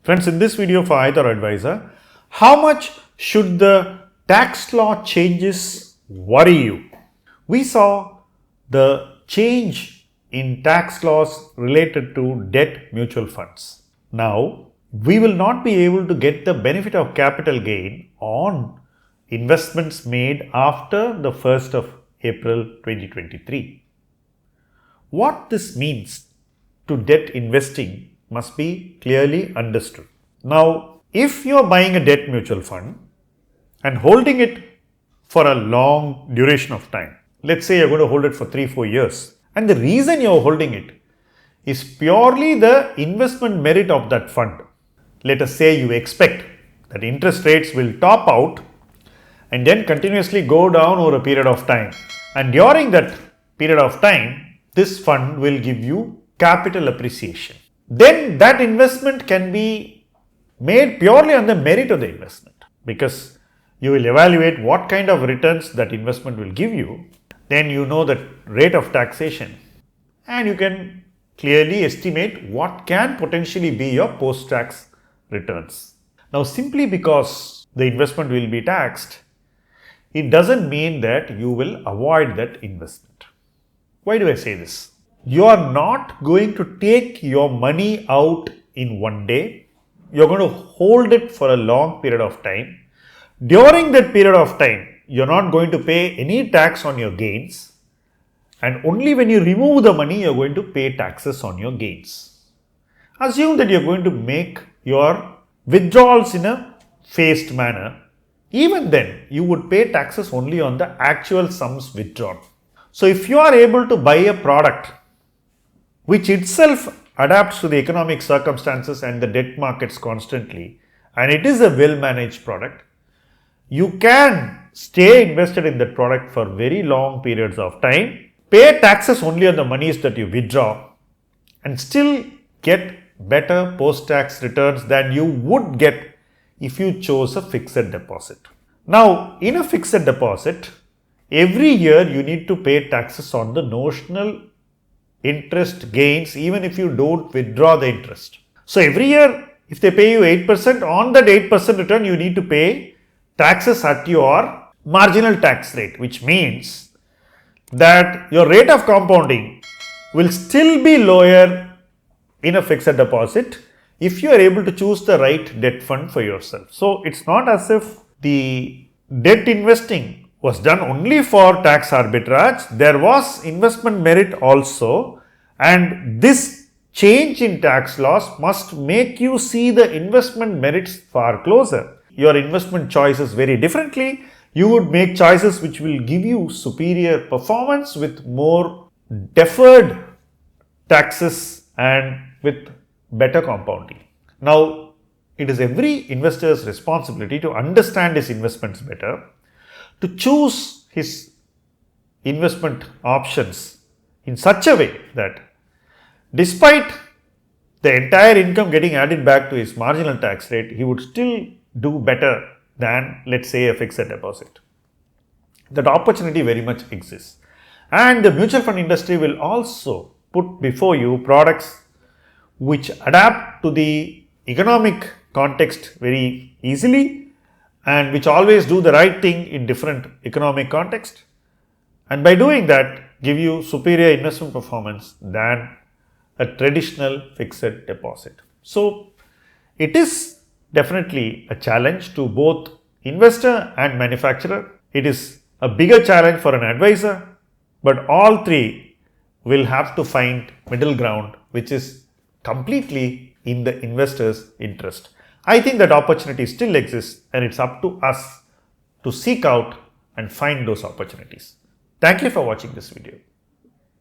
Friends, in this video for ithought Advisor, how much should the tax law changes worry you? We saw the change in tax laws related to debt mutual funds. Now, we will not be able to get the benefit of capital gain on investments made after the 1st of April 2023. What this means to debt investing must be clearly understood. Now, if you are buying a debt mutual fund and holding it for a long duration of time, let's say you're going to hold it for 3-4 years, and the reason you're holding it is purely the investment merit of that fund. Let us say you expect that interest rates will top out and then continuously go down over a period of time, and during that period of time, this fund will give you capital appreciation. Then that investment can be made purely on the merit of the investment, because you will evaluate what kind of returns that investment will give you. Then you know the rate of taxation and you can clearly estimate what can potentially be your post-tax returns. Now, simply because the investment will be taxed, it doesn't mean that you will avoid that investment. Why do I say this? You are not going to take your money out in one day. You're going to hold it for a long period of time. During that period of time, you're not going to pay any tax on your gains. And only when you remove the money, you're going to pay taxes on your gains. Assume that you're going to make your withdrawals in a phased manner. Even then, you would pay taxes only on the actual sums withdrawn. So if you are able to buy a product which itself adapts to the economic circumstances and the debt markets constantly, and it is a well-managed product, you can stay invested in that product for very long periods of time, pay taxes only on the monies that you withdraw, and still get better post-tax returns than you would get if you chose a fixed deposit. Now, in a fixed deposit, every year you need to pay taxes on the notional interest gains, even if you don't withdraw the interest. So every year, if they pay you 8%, on that 8% return, you need to pay taxes at your marginal tax rate, which means that your rate of compounding will still be lower in a fixed deposit if you are able to choose the right debt fund for yourself. So it's not as if the debt investing was done only for tax arbitrage. There was investment merit also, and this change in tax laws must make you see the investment merits far closer. Your investment choices very differently. You would make choices which will give you superior performance with more deferred taxes and with better compounding. Now, it is every investor's responsibility to understand his investments better, to choose his investment options in such a way that despite the entire income getting added back to his marginal tax rate, he would still do better than, let's say, a fixed deposit. That opportunity very much exists. And the mutual fund industry will also put before you products which adapt to the economic context very easily, and which always do the right thing in different economic context, and by doing that give you superior investment performance than a traditional fixed deposit. So it is definitely a challenge to both investor and manufacturer. It is a bigger challenge for an advisor, but all three will have to find middle ground which is completely in the investor's interest. I think that opportunity still exists, and it's up to us to seek out and find those opportunities. Thank you for watching this video.